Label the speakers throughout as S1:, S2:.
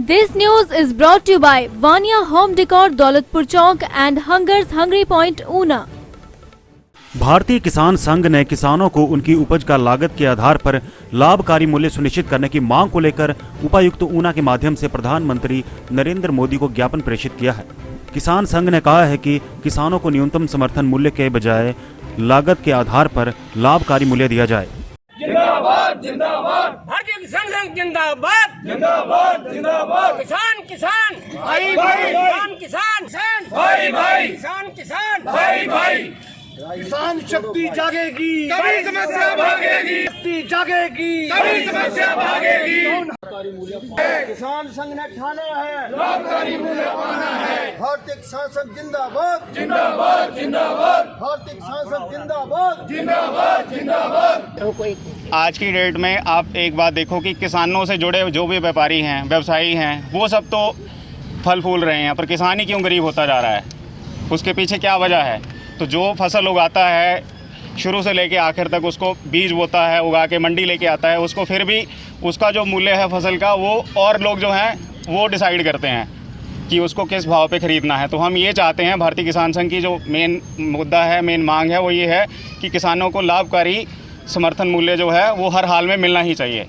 S1: This news is brought to you by Vania Home Decor, Daulatpur Chowk and Hunger's Hungry Point, Una.
S2: भारतीय किसान संघ ने किसानों को उनकी उपज का लागत के आधार पर लाभकारी मूल्य सुनिश्चित करने की मांग को लेकर उपायुक्त ऊना के माध्यम से प्रधानमंत्री नरेंद्र मोदी को ज्ञापन प्रेषित किया है। किसान संघ ने कहा है कि किसानों को न्यूनतम समर्थन मूल्य के बजाय लागत के आधार पर लाभकारी मूल्य दिया जाए।
S3: जिंदाबाद जिंदाबाद भारतीय किसान संघ जिंदाबाद जिंदाबाद जिंदाबाद किसान किसान भाई भाई किसान किसान किसान भाई भाई किसान किसान भाई भाई
S4: किसान शक्ति जागेगी
S3: कभी समस्या भागेगी
S4: शक्ति जागेगी
S3: कभी समस्या भागेगी
S4: किसान संघ ने ठाना है
S3: लाभकारी मूल्य पाना है
S4: भारतीय किसान संघ जिंदाबाद
S3: जिंदाबाद जिंदाबाद
S4: भारतीय किसान संघ जिंदाबाद
S3: जिंदाबाद जिंदाबाद।
S5: आज की डेट में आप एक बात देखो कि किसानों से जुड़े जो भी व्यापारी हैं, व्यवसायी हैं, वो सब तो फल फूल रहे हैं, पर किसान ही क्यों गरीब होता जा रहा है? उसके पीछे क्या वजह है? तो जो फसल उगाता है शुरू से लेके आखिर तक, उसको बीज बोता है, उगा के मंडी लेके आता है, उसको फिर भी उसका जो मूल्य है फसल का वो और लोग जो हैं वो डिसाइड करते हैं कि उसको किस भाव पे ख़रीदना है। तो हम ये चाहते हैं, भारतीय किसान संघ की जो मेन मुद्दा है, मेन मांग है, वो ये है कि किसानों को लाभकारी समर्थन मूल्य जो है वो हर हाल में मिलना ही चाहिए।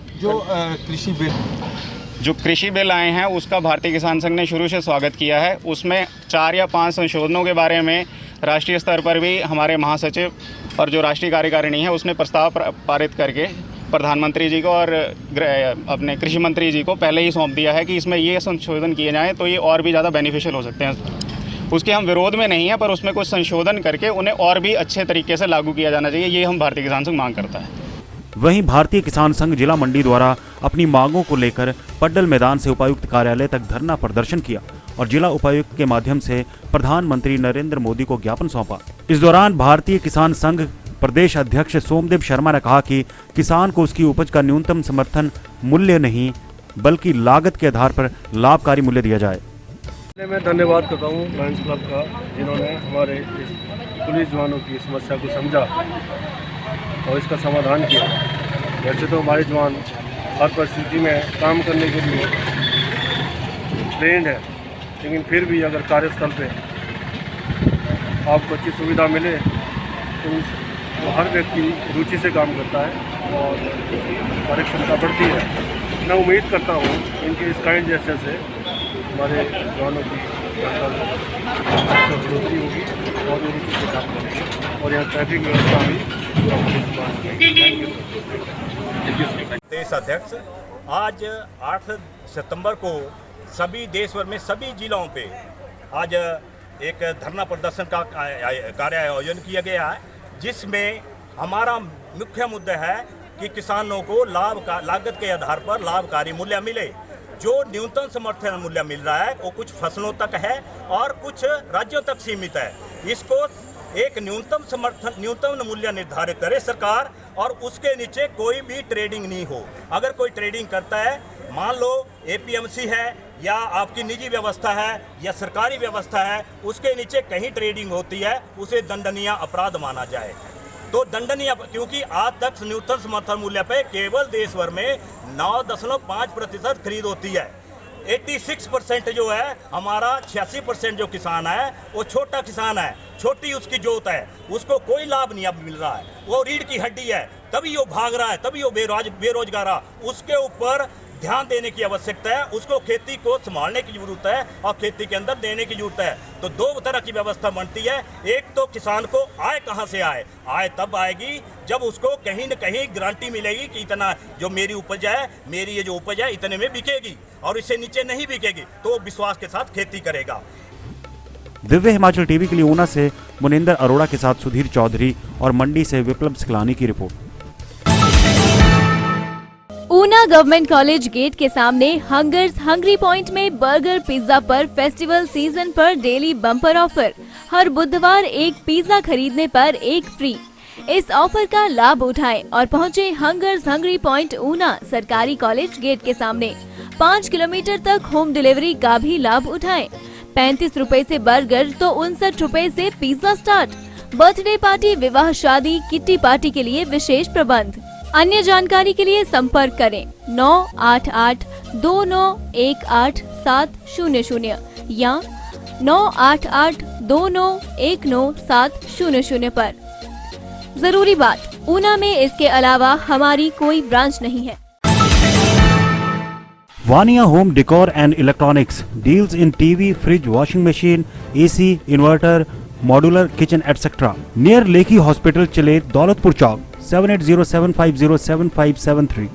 S5: जो कृषि बिल आए हैं उसका भारतीय किसान संघ ने शुरू से स्वागत किया है। उसमें 4 या 5 संशोधनों के बारे में राष्ट्रीय स्तर पर भी हमारे महासचिव और जो राष्ट्रीय कार्यकारिणी है उसने प्रस्ताव पारित करके प्रधानमंत्री जी को और अपने कृषि मंत्री जी को पहले ही सौंप दिया है कि इसमें ये संशोधन किए जाएँ तो ये और भी ज़्यादा बेनिफिशियल हो सकते हैं। उसके हम विरोध में नहीं हैं, पर उसमें कुछ संशोधन करके उन्हें और भी अच्छे तरीके से लागू किया जाना चाहिए, ये हम भारतीय किसान संघ मांग करता है।
S2: वहीं भारतीय किसान संघ जिला मंडी द्वारा अपनी मांगों को लेकर पड्डल मैदान से उपायुक्त कार्यालय तक धरना प्रदर्शन किया और जिला उपायुक्त के माध्यम से प्रधानमंत्री नरेंद्र मोदी को ज्ञापन सौंपा। इस दौरान भारतीय किसान संघ प्रदेश अध्यक्ष सोमदेव शर्मा ने कहा कि किसान को उसकी उपज का न्यूनतम समर्थन मूल्य नहीं बल्कि लागत के आधार पर लाभकारी मूल्य दिया जाए।
S6: मैं धन्यवाद करता हूँ लायंस क्लब का, जिन्होंने हमारे इस पुलिस जवानों की समस्या को समझा और इसका समाधान किया। वैसे तो हमारे जवान हर परिस्थिति में काम करने के लिए ट्रेंड है, लेकिन फिर भी अगर कार्यस्थल पे आपको अच्छी सुविधा मिले तो हर व्यक्ति रुचि से काम करता है और कार्यक्षमता बढ़ती है। मैं उम्मीद करता हूँ इनके इस काइंड जेस्चर से हमारे जवानों की बढ़ोतरी होगी और वो रुचि से काम करेंगे और यहाँ ट्रैफिक व्यवस्था भी।
S7: देश अध्यक्ष आज 8 सितंबर को सभी देश भर में सभी जिलों पे आज एक धरना प्रदर्शन का कार्य आयोजन किया गया है, जिसमें हमारा मुख्य मुद्दा है कि किसानों को लागत के आधार पर लाभकारी मूल्य मिले। जो न्यूनतम समर्थन मूल्य मिल रहा है वो कुछ फसलों तक है और कुछ राज्यों तक सीमित है। इसको एक न्यूनतम मूल्य निर्धारित करे सरकार और उसके नीचे कोई भी ट्रेडिंग नहीं हो। अगर कोई ट्रेडिंग करता है, मान लो एपीएमसी है या आपकी निजी व्यवस्था है या सरकारी व्यवस्था है, उसके नीचे कहीं ट्रेडिंग होती है, उसे दंडनीय अपराध माना जाए। तो दंडनीय, क्योंकि आज तक न्यूनतम समर्थन मूल्य पे केवल देश भर में 9.5% खरीद होती है। 86% जो है हमारा 86% जो किसान है वो छोटा किसान है, छोटी उसकी जोत है, उसको कोई लाभ नहीं अब मिल रहा है। वो रीढ़ की हड्डी है, तभी वो भाग रहा है, तभी वो बेरोजगार है। उसके ऊपर ध्यान देने की आवश्यकता है, उसको खेती को संभालने की जरूरत है और खेती के अंदर देने की जरूरत है। तो 2 तरह की व्यवस्था बनती है। एक तो किसान को आय कहाँ से आए, आय तब आएगी जब उसको कहीं न कहीं गारंटी मिलेगी कि इतना जो मेरी उपज है, मेरी ये जो उपज है इतने में बिकेगी और इससे नीचे नहीं बिकेगी, तो वो विश्वास के साथ खेती करेगा।
S2: दिव्य हिमाचल टीवी के लिए ऊना से मुनिंदर अरोड़ा के साथ सुधीर चौधरी और मंडी से विप्लव सिकलानी की report.
S1: Una government college gate के सामने हंगर्स हंग्री पॉइंट में बर्गर पिज्जा पर फेस्टिवल सीजन पर डेली बम्पर ऑफर। हर बुधवार एक पिज्जा खरीदने पर एक फ्री। इस ऑफर का लाभ उठाएं और पहुंचे हंगर्स हंग्री पॉइंट ऊना सरकारी कॉलेज गेट के सामने। 5 किलोमीटर तक होम डिलीवरी का भी लाभ उठाएं। 35 रुपए से बर्गर तो 59 रुपए से पिज्जा स्टार्ट। बर्थडे पार्टी, विवाह, शादी, किट्टी पार्टी के लिए विशेष प्रबंध। अन्य जानकारी के लिए संपर्क करें 9882918700 या 9882919700 पर। जरूरी बात, ऊना में इसके अलावा हमारी कोई ब्रांच नहीं है।
S2: Vania home decor and electronics deals in TV, fridge, washing machine, AC, inverter, modular kitchen etcetera. Near Lekhi hospital, Chalet, Daulatpur Chowk, 7807507573।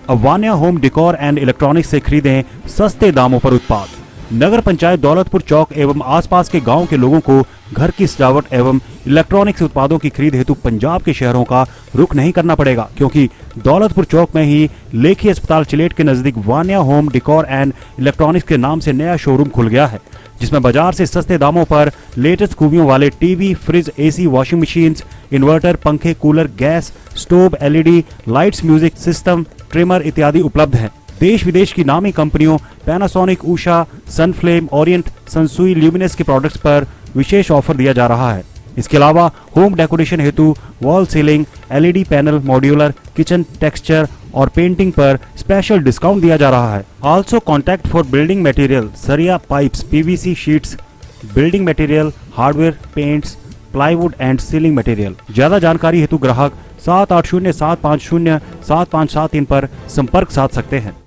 S2: अब Vania home decor and electronics से खरीदें सस्ते दामों पर उत्पाद। नगर पंचायत दौलतपुर चौक एवं आसपास के गांव के लोगों को घर की सजावट एवं इलेक्ट्रॉनिक्स उत्पादों की खरीद हेतु पंजाब के शहरों का रुख नहीं करना पड़ेगा, क्योंकि दौलतपुर चौक में ही लेखी अस्पताल चिलेट के नजदीक Vaniya home decor and electronics के नाम से नया शोरूम खुल गया है, जिसमें बाजार से सस्ते दामों पर लेटेस्ट खूबियों वाले TV, fridge, AC, washing machines, inverter, पंखे, cooler, gas stove, LED lights, music system, trimmer इत्यादि उपलब्ध हैं। देश विदेश की नामी कंपनियों Panasonic, Usha, Sunflame, Orient, Sansui, Luminous के प्रोडक्ट्स पर विशेष ऑफर दिया जा रहा है। इसके अलावा होम डेकोरेशन हेतु wall ceiling, LED panel, modular kitchen, texture और पेंटिंग पर स्पेशल डिस्काउंट दिया जा रहा है। Also contact for building material, सरिया, pipes, PVC sheets, building material, hardware, paints, plywood and ceiling material. ज्यादा जानकारी हेतु ग्राहक 7807507573 पर संपर्क साध सकते हैं।